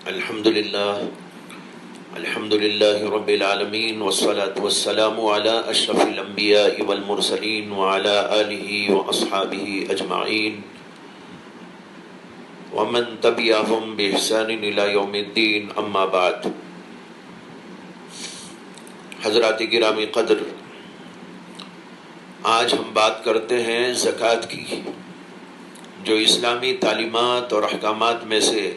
الحمد لله رب العالمين والصلاة والسلام على أشرف الأنبياء والمرسلين وعلى آله وأصحابه أجمعين ومن تبعهم بإحسان إلى يوم الدين أما بعد. حضرات گرامی قدر، آج ہم بات کرتے ہیں زکوٰۃ کی، جو اسلامی تعلیمات اور احکامات میں سے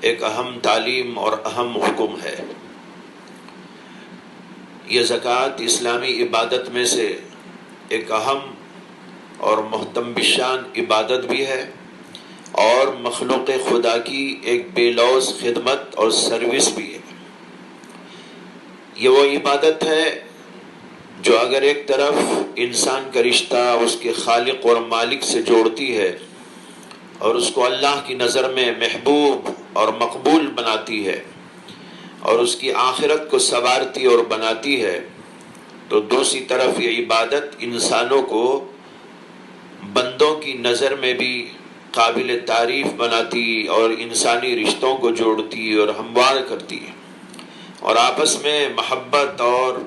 ایک اہم تعلیم اور اہم حکم ہے. یہ زکوٰۃ اسلامی عبادت میں سے ایک اہم اور محترم بشان عبادت بھی ہے اور مخلوق خدا کی ایک بے لوث خدمت اور سروس بھی ہے. یہ وہ عبادت ہے جو اگر ایک طرف انسان کا رشتہ اس کے خالق اور مالک سے جوڑتی ہے اور اس کو اللہ کی نظر میں محبوب اور مقبول بناتی ہے اور اس کی آخرت کو سنوارتی اور بناتی ہے، تو دوسری طرف یہ عبادت انسانوں کو بندوں کی نظر میں بھی قابل تعریف بناتی اور انسانی رشتوں کو جوڑتی اور ہموار کرتی ہے اور آپس میں محبت اور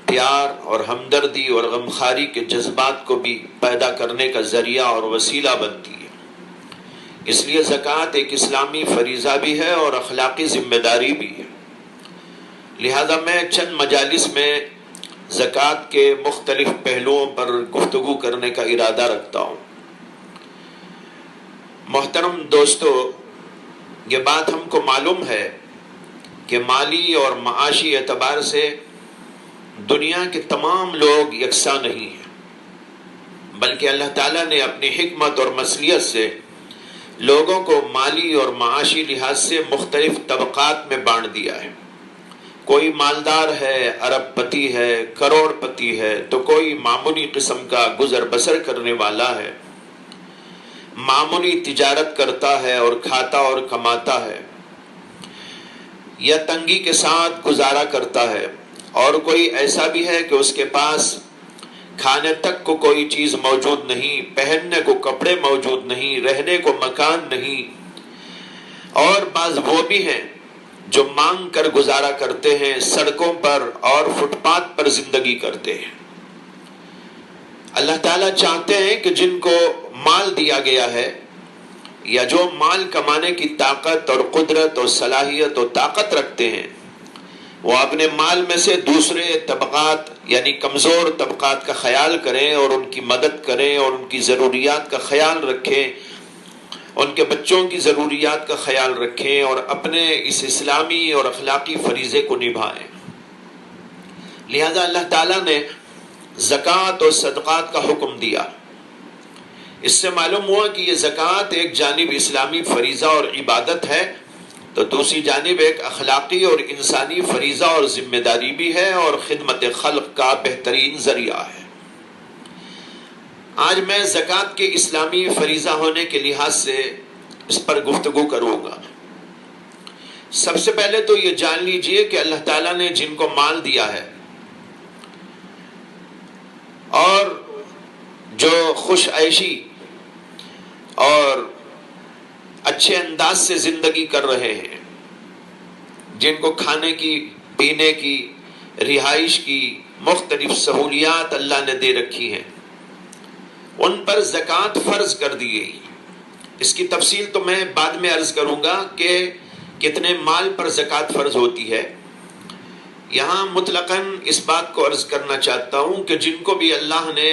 پیار اور ہمدردی اور غمخواری کے جذبات کو بھی پیدا کرنے کا ذریعہ اور وسیلہ بنتی ہے. اس لیے زکوٰۃ ایک اسلامی فریضہ بھی ہے اور اخلاقی ذمہ داری بھی ہے. لہذا میں چند مجالس میں زکوٰۃ کے مختلف پہلوؤں پر گفتگو کرنے کا ارادہ رکھتا ہوں. محترم دوستو، یہ بات ہم کو معلوم ہے کہ مالی اور معاشی اعتبار سے دنیا کے تمام لوگ یکساں نہیں ہیں، بلکہ اللہ تعالیٰ نے اپنی حکمت اور مصلحت سے لوگوں کو مالی اور معاشی لحاظ سے مختلف طبقات میں بانٹ دیا ہے. کوئی مالدار ہے، ارب پتی ہے، کروڑ پتی ہے، تو کوئی معمولی قسم کا گزر بسر کرنے والا ہے، معمولی تجارت کرتا ہے اور کھاتا اور کماتا ہے یا تنگی کے ساتھ گزارا کرتا ہے، اور کوئی ایسا بھی ہے کہ اس کے پاس کھانے تک کو کوئی چیز موجود نہیں، پہننے کو کپڑے موجود نہیں، رہنے کو مکان نہیں، اور بعض وہ بھی ہیں جو مانگ کر گزارا کرتے ہیں، سڑکوں پر اور فٹ پاتھ پر زندگی کرتے ہیں. اللہ تعالیٰ چاہتے ہیں کہ جن کو مال دیا گیا ہے یا جو مال کمانے کی طاقت اور قدرت اور صلاحیت اور طاقت رکھتے ہیں، وہ اپنے مال میں سے دوسرے طبقات یعنی کمزور طبقات کا خیال کریں اور ان کی مدد کریں اور ان کی ضروریات کا خیال رکھیں، ان کے بچوں کی ضروریات کا خیال رکھیں اور اپنے اس اسلامی اور اخلاقی فریضے کو نبھائیں. لہذا اللہ تعالیٰ نے زکوٰۃ اور صدقات کا حکم دیا. اس سے معلوم ہوا کہ یہ زکوٰۃ ایک جانب اسلامی فریضہ اور عبادت ہے، تو دوسری جانب ایک اخلاقی اور انسانی فریضہ اور ذمہ داری بھی ہے اور خدمت خلق کا بہترین ذریعہ ہے. آج میں زکوٰۃ کے اسلامی فریضہ ہونے کے لحاظ سے اس پر گفتگو کروں گا. سب سے پہلے تو یہ جان لیجئے کہ اللہ تعالیٰ نے جن کو مال دیا ہے اور جو خوش عیشی اور اچھے انداز سے زندگی کر رہے ہیں، جن کو کھانے کی، پینے کی، رہائش کی مختلف سہولیات اللہ نے دے رکھی ہیں، ان پر زکوٰۃ فرض کر دی گئی. اس کی تفصیل تو میں بعد میں عرض کروں گا کہ کتنے مال پر زکوٰۃ فرض ہوتی ہے. یہاں مطلقاً اس بات کو عرض کرنا چاہتا ہوں کہ جن کو بھی اللہ نے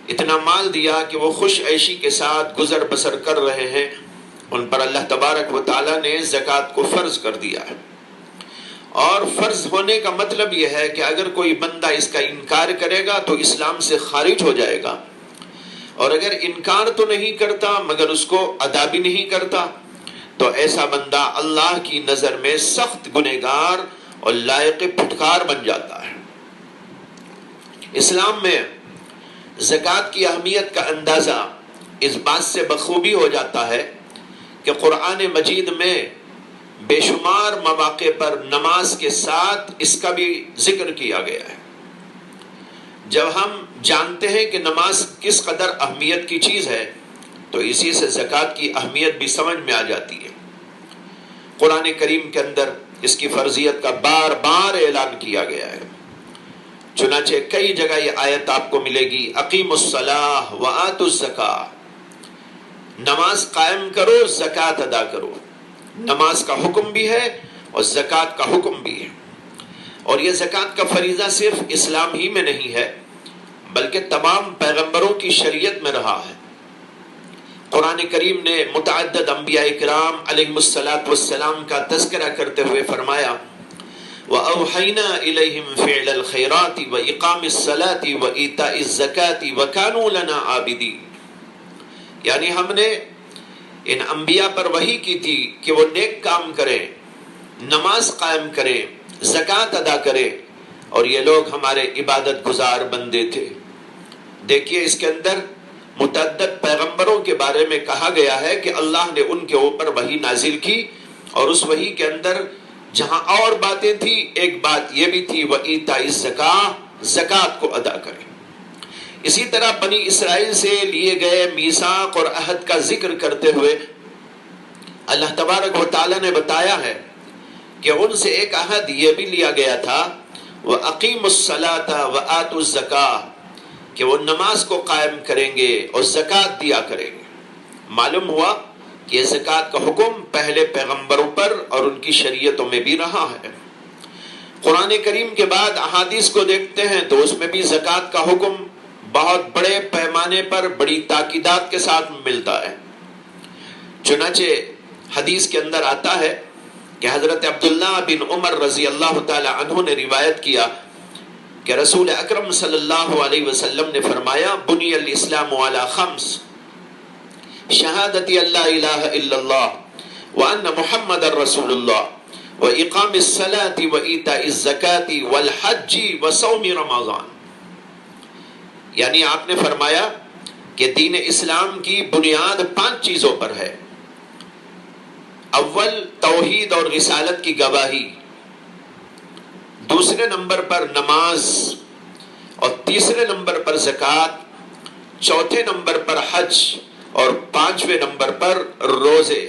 اتنا مال دیا کہ وہ خوش عیشی کے ساتھ گزر بسر کر رہے ہیں، ان پر اللہ تبارک و تعالیٰ نے زکوٰۃ کو فرض کر دیا ہے. اور فرض ہونے کا مطلب یہ ہے کہ اگر کوئی بندہ اس کا انکار کرے گا تو اسلام سے خارج ہو جائے گا، اور اگر انکار تو نہیں کرتا مگر اس کو ادا بھی نہیں کرتا تو ایسا بندہ اللہ کی نظر میں سخت گنہگار اور لائق پھٹکار بن جاتا ہے. اسلام میں زکوٰۃ کی اہمیت کا اندازہ اس بات سے بخوبی ہو جاتا ہے کہ قرآن مجید میں بے شمار مواقع پر نماز کے ساتھ اس کا بھی ذکر کیا گیا ہے. جب ہم جانتے ہیں کہ نماز کس قدر اہمیت کی چیز ہے تو اسی سے زکوٰۃ کی اہمیت بھی سمجھ میں آ جاتی ہے. قرآن کریم کے اندر اس کی فرضیت کا بار بار اعلان کیا گیا ہے. چنانچہ کئی جگہ یہ آیت آپ کو ملے گی، اقیموا الصلاۃ وآتوا الزکاۃ، نماز قائم کرو، زکوٰۃ ادا کرو. نماز کا حکم بھی ہے اور زکوٰۃ کا حکم بھی ہے. اور یہ زکوٰۃ کا فریضہ صرف اسلام ہی میں نہیں ہے بلکہ تمام پیغمبروں کی شریعت میں رہا ہے. قرآن کریم نے متعدد انبیاء کرام علیہم السلام کا تذکرہ کرتے ہوئے فرمایا وَأَوْحَيْنَا إِلَيْهِمْ فِعْلَ الْخَيْرَاتِ وَإِقَامِ الصَّلَاةِ وَإِيتَاءِ الزَّكَاةِ وَكَانُوا لَنَا عَابِدِينَ، یعنی ہم نے ان انبیاء پر وحی کی تھی کہ وہ نیک کام کریں، نماز قائم کریں، زکوٰۃ ادا کریں، اور یہ لوگ ہمارے عبادت گزار بندے تھے. دیکھیے اس کے اندر متعدد پیغمبروں کے بارے میں کہا گیا ہے کہ اللہ نے ان کے اوپر وحی نازل کی، اور اس وحی کے اندر جہاں اور باتیں تھی، ایک بات یہ بھی تھی وَإِيتَاءِ الزَّكَاةِ، زکوٰۃ کو ادا کریں. اسی طرح بنی اسرائیل سے لیے گئے میثاق اور عہد کا ذکر کرتے ہوئے اللہ تبارک و تعالی نے بتایا ہے کہ ان سے ایک عہد یہ بھی لیا گیا تھا وَأَقِيمُوا الصَّلَاةَ وَآتُوا الزَّكَاةَ، کہ وہ نماز کو قائم کریں گے اور زکوٰۃ دیا کریں گے. معلوم ہوا کہ زکوٰۃ کا حکم پہلے پیغمبروں پر اور ان کی شریعتوں میں بھی رہا ہے. قرآن کریم کے بعد احادیث کو دیکھتے ہیں تو اس میں بھی زکوٰۃ کا حکم بہت بڑے پیمانے پر بڑی تاکیدات کے ساتھ ملتا ہے. چنانچہ حدیث کے اندر آتا ہے کہ حضرت عبداللہ بن عمر رضی اللہ تعالی عنہ نے روایت کیا کہ رسول اکرم صلی اللہ علیہ وسلم نے فرمایا بنی الاسلام علی خمس، شہادت اللہ الہ الا اللہ وان محمد رسول اللہ واقام الصلاۃ وایتاء الزکاۃ والحج وصوم رمضان. یعنی آپ نے فرمایا کہ دین اسلام کی بنیاد 5 چیزوں پر ہے. اول توحید اور رسالت کی گواہی، دوسرے نمبر پر نماز، اور تیسرے نمبر پر زکوٰۃ، چوتھے نمبر پر حج، اور 5ویں نمبر پر روزے،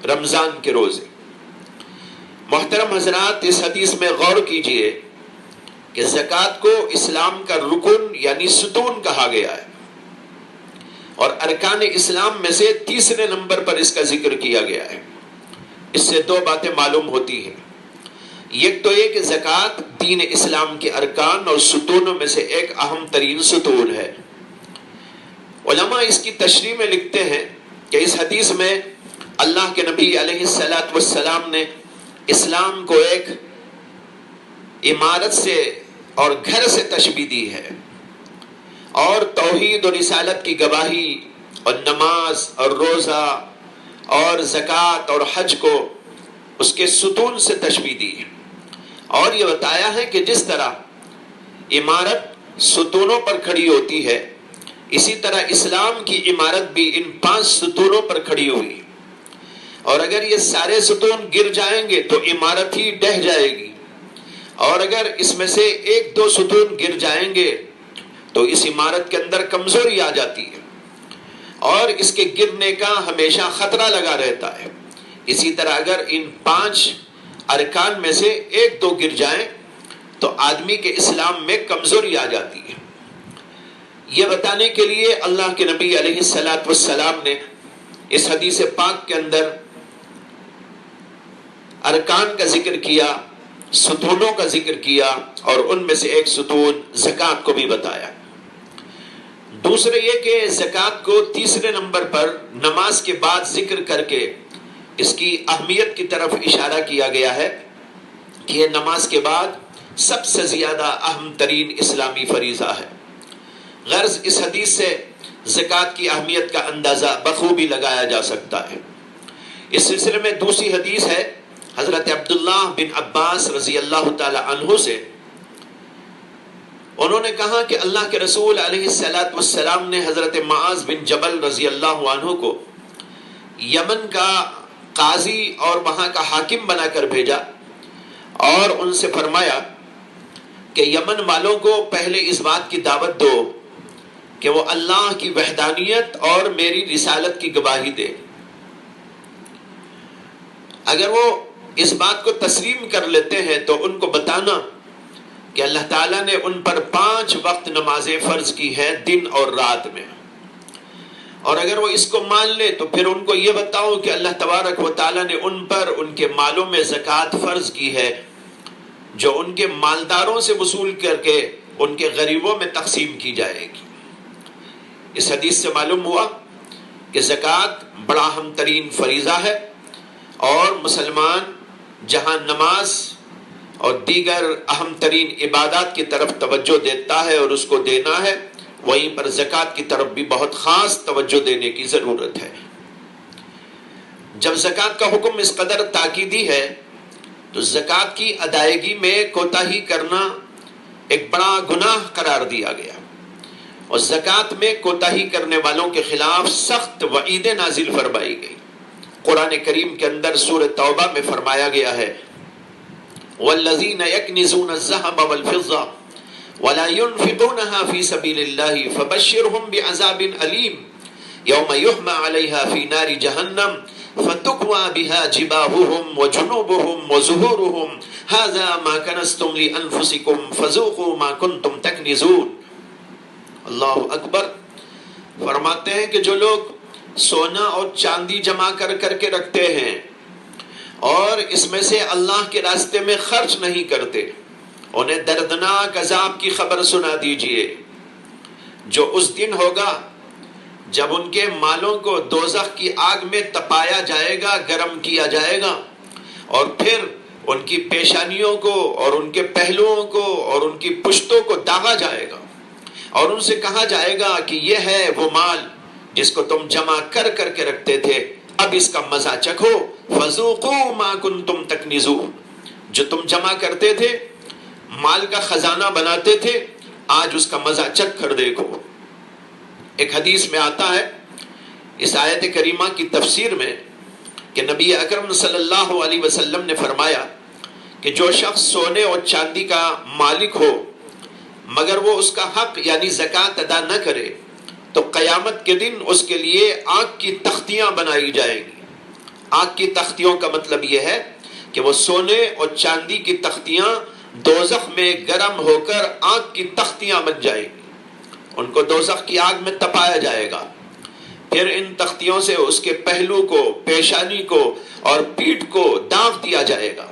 رمضان کے روزے. محترم حضرات، اس حدیث میں غور کیجئے کہ زکوٰۃ کو اسلام کا رکن یعنی ستون کہا گیا ہے، اور ارکان اسلام میں سے تیسرے نمبر پر اس کا ذکر کیا گیا ہے. اس سے 2 باتیں معلوم ہوتی ہیں. ایک تو یہ کہ زکوٰۃ دین اسلام کے ارکان اور ستونوں میں سے ایک اہم ترین ستون ہے. علماء اس کی تشریح میں لکھتے ہیں کہ اس حدیث میں اللہ کے نبی علیہ السلام نے اسلام کو ایک عمارت سے اور گھر سے تشبیہ دی ہے، اور توحید اور رسالت کی گواہی اور نماز اور روزہ اور زکوٰۃ اور حج کو اس کے ستون سے تشبیہ دی ہے. اور یہ بتایا ہے کہ جس طرح عمارت ستونوں پر کھڑی ہوتی ہے، اسی طرح اسلام کی عمارت بھی ان 5 ستونوں پر کھڑی ہوئی. اور اگر یہ سارے ستون گر جائیں گے تو عمارت ہی ڈہ جائے گی، اور اگر اس میں سے 1-2 ستون گر جائیں گے تو اس عمارت کے اندر کمزوری آ جاتی ہے، اور اس کے گرنے کا ہمیشہ خطرہ لگا رہتا ہے. اسی طرح اگر ان 5 ارکان میں سے 1-2 گر جائیں تو آدمی کے اسلام میں کمزوری آ جاتی ہے. یہ بتانے کے لیے اللہ کے نبی علیہ السلام نے اس حدیث پاک کے اندر ارکان کا ذکر کیا، ستونوں کا ذکر کیا، اور ان میں سے ایک ستون زکوٰۃ کو بھی بتایا. دوسرے یہ کہ زکوٰۃ کو تیسرے نمبر پر نماز کے بعد ذکر کر کے اس کی اہمیت کی طرف اشارہ کیا گیا ہے کہ یہ نماز کے بعد سب سے زیادہ اہم ترین اسلامی فریضہ ہے. غرض اس حدیث سے زکوٰۃ کی اہمیت کا اندازہ بخوبی لگایا جا سکتا ہے. اس سلسلے میں دوسری حدیث ہے حضرت عبداللہ بن عباس رضی اللہ تعالی عنہ سے. انہوں نے کہا کہ اللہ کے رسول علیہ السلام نے حضرت معاذ بن جبل رضی اللہ عنہ کو یمن کا قاضی اور وہاں کا حاکم بنا کر بھیجا، اور ان سے فرمایا کہ یمن والوں کو پہلے اس بات کی دعوت دو کہ وہ اللہ کی وحدانیت اور میری رسالت کی گواہی دے. اگر وہ اس بات کو تسلیم کر لیتے ہیں تو ان کو بتانا کہ اللہ تعالیٰ نے ان پر 5 وقت نمازیں فرض کی ہیں دن اور رات میں، اور اگر وہ اس کو مان لے تو پھر ان کو یہ بتاؤ کہ اللہ تبارک و تعالیٰ نے ان پر ان کے مالوں میں زکوٰۃ فرض کی ہے جو ان کے مالداروں سے وصول کر کے ان کے غریبوں میں تقسیم کی جائے گی۔ اس حدیث سے معلوم ہوا کہ زکوٰۃ بڑا اہم ترین فریضہ ہے، اور مسلمان جہاں نماز اور دیگر اہم ترین عبادات کی طرف توجہ دیتا ہے اور اس کو دینا ہے، وہیں پر زکوٰۃ کی طرف بھی بہت خاص توجہ دینے کی ضرورت ہے۔ جب زکوٰۃ کا حکم اس قدر تاکیدی ہے تو زکوٰۃ کی ادائیگی میں کوتاہی کرنا ایک بڑا گناہ قرار دیا گیا، اور زکوٰۃ میں کوتاہی کرنے والوں کے خلاف سخت وعیدیں نازل فرمائی گئی۔ قرآن کریم کے اندر سورہ توبہ میں فرمایا گیا ہے والذین یکنزون الذھب والفضہ ولا ينفقونها في سبيل الله فبشرهم بعذاب أليم يوم يحمى عليها في نار جهنم فتكوى بها جباههم وجنوبهم وظهورهم هذا ما كنزتم لأنفسكم فذوقوا ما كنتم تكنزون۔ اللہ اکبر۔ فرماتے ہیں کہ جو لوگ سونا اور چاندی جمع کر کے رکھتے ہیں اور اس میں سے اللہ کے راستے میں خرچ نہیں کرتے، انہیں دردناک عذاب کی خبر سنا دیجئے جو اس دن ہوگا جب ان کے مالوں کو دوزخ کی آگ میں تپایا جائے گا، گرم کیا جائے گا، اور پھر ان کی پیشانیوں کو اور ان کے پہلوؤں کو اور ان کی پشتوں کو داغا جائے گا، اور ان سے کہا جائے گا کہ یہ ہے وہ مال جس کو تم جمع کر کے رکھتے تھے، اب اس کا مزہ چکھو، فذوقوا ما کنتم تکنزون، جو تم جمع کرتے تھے، مال کا خزانہ بناتے تھے، آج اس کا مزہ چکھ کر دیکھو۔ ایک حدیث میں آتا ہے اس آیت کریمہ کی تفسیر میں کہ نبی اکرم صلی اللہ علیہ وسلم نے فرمایا کہ جو شخص سونے اور چاندی کا مالک ہو مگر وہ اس کا حق یعنی زکوٰۃ ادا نہ کرے تو قیامت کے دن اس کے لیے آگ کی تختیاں بنائی جائیں گی۔ آگ کی تختیوں کا مطلب یہ ہے کہ وہ سونے اور چاندی کی تختیاں دوزخ میں گرم ہو کر آگ کی تختیاں بن جائیں گی، ان کو دوزخ کی آگ میں تپایا جائے گا، پھر ان تختیوں سے اس کے پہلو کو، پیشانی کو اور پیٹھ کو داغ دیا جائے گا،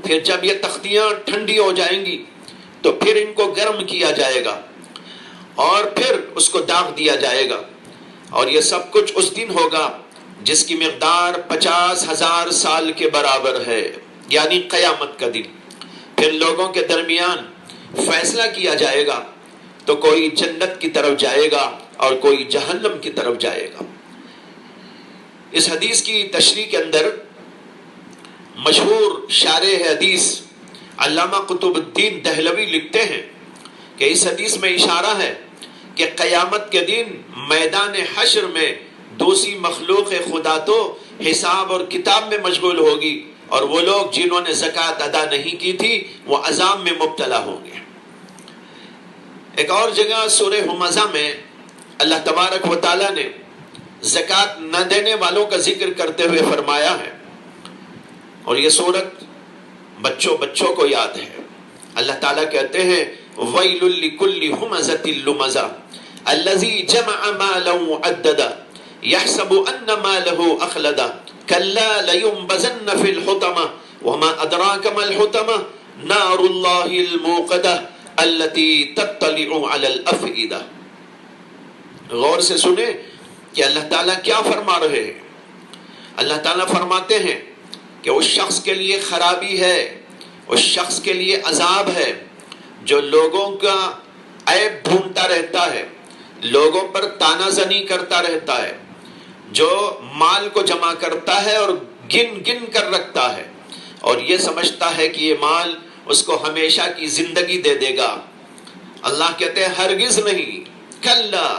پھر جب یہ تختیاں ٹھنڈی ہو جائیں گی تو پھر ان کو گرم کیا جائے گا اور پھر اس کو داغ دیا جائے گا، اور یہ سب کچھ اس دن ہوگا جس کی مقدار 50,000 سال کے برابر ہے، یعنی قیامت کا دن۔ پھر لوگوں کے درمیان فیصلہ کیا جائے گا تو کوئی جنت کی طرف جائے گا اور کوئی جہنم کی طرف جائے گا۔ اس حدیث کی تشریح کے اندر مشہور شارح حدیث علامہ قطب الدین دہلوی لکھتے ہیں کہ اس حدیث میں اشارہ ہے کہ قیامت کے دن میدان حشر میں دوسری مخلوق خدا تو حساب اور کتاب میں مشغول ہوگی، اور وہ لوگ جنہوں نے زکوٰۃ ادا نہیں کی تھی وہ عذاب میں مبتلا ہوں گے۔ ایک اور جگہ سورہ ہمزہ میں اللہ تبارک و تعالیٰ نے زکوٰۃ نہ دینے والوں کا ذکر کرتے ہوئے فرمایا ہے، اور یہ سورت بچوں کو یاد ہے۔ اللہ تعالیٰ کہتے ہیں وَيْلٌ لِكُلِّ هُمَزَةٍ لُمَزَةٍ الَّذِي جَمَعَ مَالًا وَعَدَّدَهُ يَحْسَبُ أَنَّ مَالَهُ أَخْلَدَهُ كَلَّا لَيُنبَذَنَّ فِي الْحُطَمَةِ وَمَا أَدْرَاكَ مَا الْحُطَمَةُ نَارُ اللَّهِ الْمُوقَدَةُ الَّتِي تَطَّلِعُ عَلَى الْأَفْئِدَةِ۔ غور سے سنیں کہ اللہ تعالیٰ کیا فرما رہے ہیں۔ اللہ تعالیٰ فرماتے ہیں کہ اس شخص کے لیے خرابی ہے، اس شخص کے لیے عذاب ہے جو لوگوں کا عیب ڈھونڈتا رہتا ہے، لوگوں پر تانا زنی کرتا رہتا ہے، جو مال کو جمع کرتا ہے اور گن کر رکھتا ہے اور یہ سمجھتا ہے کہ یہ مال اس کو ہمیشہ کی زندگی دے دے گا۔ اللہ کہتے ہیں ہرگز نہیں، کلا،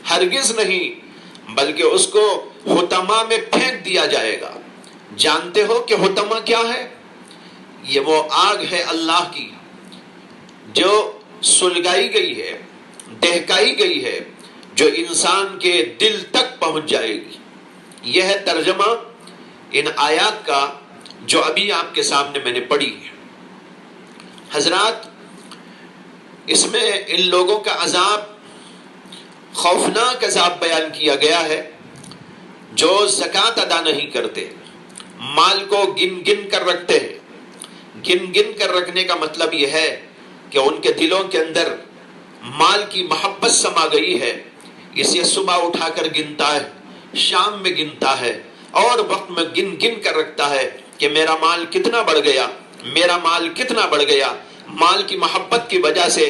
ہرگز نہیں، بلکہ اس کو حطمہ میں پھینک دیا جائے گا۔ جانتے ہو کہ حطمہ کیا ہے؟ یہ وہ آگ ہے اللہ کی جو سلگائی گئی ہے، دہکائی گئی ہے، جو انسان کے دل تک پہنچ جائے گی۔ یہ ہے ترجمہ ان آیات کا جو ابھی آپ کے سامنے میں نے پڑھی ہے۔ حضرات، اس میں ان لوگوں کا عذاب خوفناک عذاب بیان کیا گیا ہے جو زکوٰۃ ادا نہیں کرتے، مال کو گن گن کر رکھتے ہیں۔ گن گن کر رکھنے کا مطلب یہ ہے کہ ان کے دلوں کے اندر مال کی محبت سما گئی ہے، اسے صبح اٹھا کر گنتا ہے، شام میں گنتا ہے، اور وقت میں گن گن کر رکھتا ہے کہ میرا مال کتنا بڑھ گیا، میرا مال کتنا بڑھ گیا۔ مال کی محبت کی وجہ سے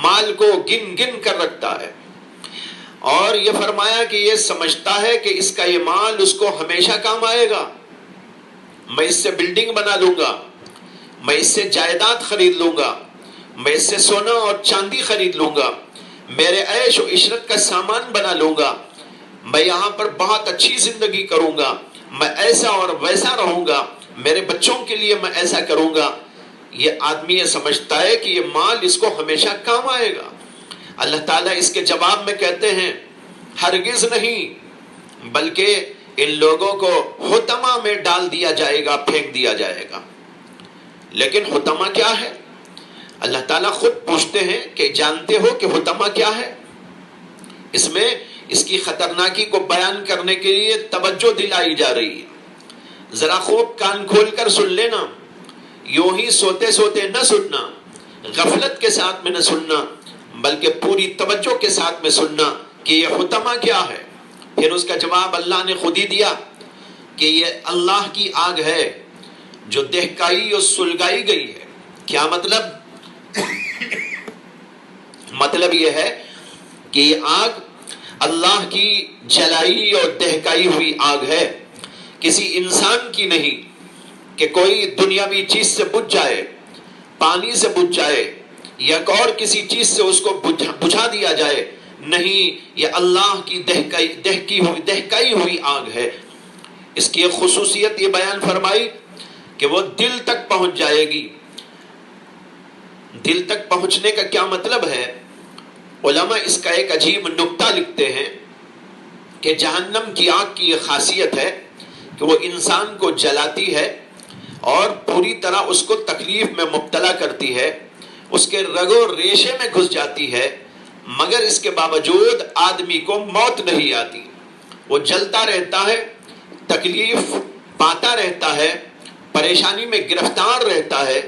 مال کو گن گن کر رکھتا ہے، اور یہ فرمایا کہ یہ سمجھتا ہے کہ اس کا یہ مال اس کو ہمیشہ کام آئے گا، میں اس سے بلڈنگ بنا لوں گا، میں اس سے جائیداد خرید لوں گا، میں اس سے سونا اور چاندی خرید لوں گا، میرے عیش و عشرت کا سامان بنا لوں گا، میں یہاں پر بہت اچھی زندگی کروں گا، میں ایسا اور ویسا رہوں گا، میرے بچوں کے لیے میں ایسا کروں گا۔ یہ آدمی یہ سمجھتا ہے کہ یہ مال اس کو ہمیشہ کام آئے گا۔ اللہ تعالیٰ اس کے جواب میں کہتے ہیں ہرگز نہیں، بلکہ ان لوگوں کو حطمہ میں ڈال دیا جائے گا، پھینک دیا جائے گا۔ لیکن حطمہ کیا ہے؟ اللہ تعالیٰ خود پوچھتے ہیں کہ جانتے ہو کہ حطمہ کیا ہے؟ اس میں اس کی خطرناکی کو بیان کرنے کے لیے توجہ دلائی جا رہی ہے۔ ذرا خوب کان کھول کر سن لینا، یوں ہی سوتے سوتے نہ سننا، غفلت کے ساتھ میں نہ سننا، بلکہ پوری توجہ کے ساتھ میں سننا کہ یہ حطمہ کیا ہے۔ پھر اس کا جواب اللہ نے خود ہی دیا کہ یہ اللہ کی آگ ہے جو دہکائی اور سلگائی گئی ہے۔ کیا مطلب؟ مطلب یہ ہے کہ یہ آگ اللہ کی جلائی اور دہکائی ہوئی آگ ہے، کسی انسان کی نہیں کہ کوئی دنیاوی چیز سے بجھ جائے، پانی سے بجھ جائے یا اور کسی چیز سے اس کو بجھا دیا جائے، نہیں، یہ اللہ کی دہکائی ہوئی آگ ہے۔ اس کی ایک خصوصیت یہ بیان فرمائی کہ وہ دل تک پہنچ جائے گی۔ دل تک پہنچنے کا کیا مطلب ہے؟ علماء اس کا ایک عجیب نکتہ لکھتے ہیں کہ جہنم کی آگ کی یہ خاصیت ہے کہ وہ انسان کو جلاتی ہے اور پوری طرح اس کو تکلیف میں مبتلا کرتی ہے، اس کے رگ و ریشے میں گھس جاتی ہے، مگر اس کے باوجود آدمی کو موت نہیں آتی۔ وہ جلتا رہتا ہے، تکلیف پاتا رہتا ہے، پریشانی میں گرفتار رہتا ہے،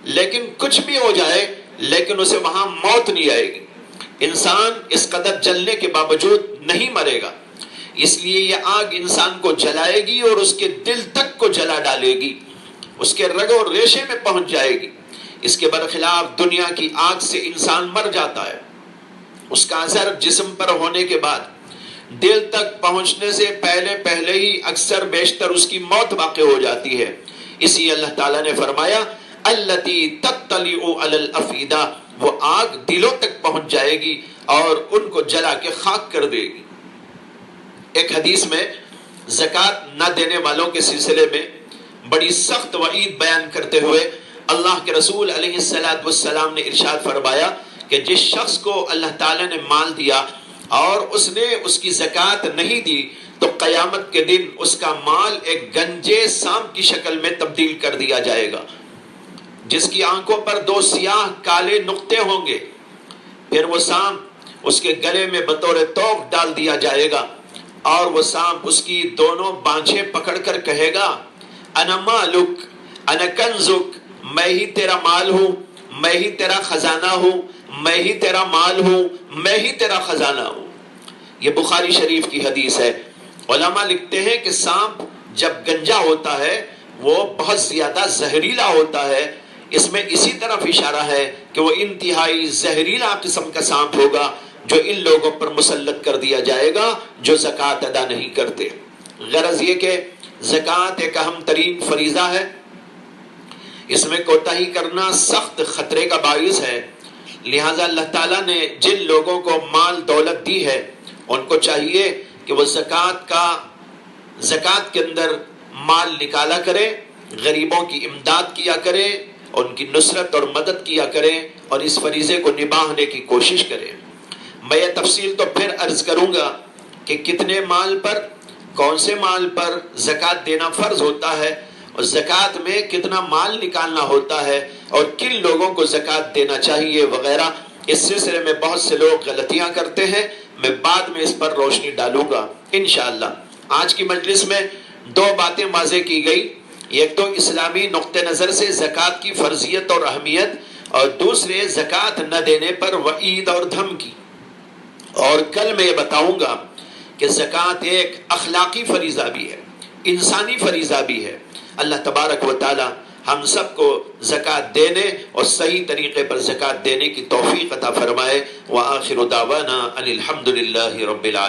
لیکن کچھ بھی ہو جائے لیکن اسے وہاں موت نہیں آئے گی۔ انسان اس قدر جلنے کے باوجود نہیں مرے گا، اس لیے یہ آگ انسان کو جلائے گی اور اس کے دل تک کو جلا ڈالے گی، اس کے رگ و ریشے میں پہنچ جائے گی۔ اس کے برخلاف دنیا کی آگ سے انسان مر جاتا ہے، اس کا اثر جسم پر ہونے کے بعد دل تک پہنچنے سے پہلے ہی اکثر بیشتر اس کی موت واقع ہو جاتی ہے۔ اسی اللہ تعالیٰ نے فرمایا التی تطلع علی الافئدہ، وہ آگ دلوں تک پہنچ جائے گی اور ان کو جلا کے خاک کر دے گی۔ ایک حدیث میں زکوٰۃ نہ دینے والوں کے سلسلے میں بڑی سخت وعید بیان کرتے ہوئے اللہ کے رسول علیہ السلام نے ارشاد فرمایا کہ جس شخص کو اللہ تعالیٰ نے مال دیا اور اس نے اس کی زکوٰۃ نہیں دی تو قیامت کے دن اس کا مال ایک گنجے سانپ کی شکل میں تبدیل کر دیا جائے گا، جس کی آنکھوں پر 2 سیاہ کالے نقطے ہوں گے۔ پھر وہ سانپ اس کے گلے میں بطور توق ڈال دیا جائے گا اور وہ سانپ اس کی دونوں بانچھیں پکڑ کر کہے گا انا مالک انا کنزک، میں ہی تیرا مال ہوں، میں ہی تیرا خزانہ ہوں، میں ہی تیرا مال ہوں، میں ہی تیرا خزانہ ہوں۔ یہ بخاری شریف کی حدیث ہے۔ علماء لکھتے ہیں کہ سانپ جب گنجا ہوتا ہے وہ بہت زیادہ زہریلا ہوتا ہے، اس میں اسی طرف اشارہ ہے کہ وہ انتہائی زہریلا قسم کا سانپ ہوگا جو ان لوگوں پر مسلط کر دیا جائے گا جو زکوٰۃ ادا نہیں کرتے۔ غرض یہ کہ زکوٰۃ ایک اہم ترین فریضہ ہے، اس میں کوتاہی کرنا سخت خطرے کا باعث ہے، لہٰذا اللہ تعالیٰ نے جن لوگوں کو مال دولت دی ہے ان کو چاہیے کہ وہ زکوٰۃ کے اندر مال نکالا کرے، غریبوں کی امداد کیا کرے، ان کی نصرت اور مدد کیا کرے اور اس فریضے کو نبھانے کی کوشش کرے۔ میں یہ تفصیل تو پھر عرض کروں گا کہ کتنے مال پر، کون سے مال پر زکوٰۃ دینا فرض ہوتا ہے، اور زکوٰۃ میں کتنا مال نکالنا ہوتا ہے اور کن لوگوں کو زکوٰۃ دینا چاہیے وغیرہ، اس سلسلے میں بہت سے لوگ غلطیاں کرتے ہیں، میں بعد میں اس پر روشنی ڈالوں گا انشاءاللہ۔ آج کی مجلس میں دو باتیں واضح کی گئی، ایک تو اسلامی نقطہ نظر سے زکوٰۃ کی فرضیت اور اہمیت، اور دوسرے زکوٰۃ نہ دینے پر وعید اور دھمکی۔ اور کل میں یہ بتاؤں گا کہ زکوٰۃ ایک اخلاقی فریضہ بھی ہے، انسانی فریضہ بھی ہے۔ اللہ تبارک و تعالی ہم سب کو زکوٰۃ دینے اور صحیح طریقے پر زکوٰۃ دینے کی توفیق عطا فرمائے۔ وآخر دعوانا ان الحمد للہ رب العالمین۔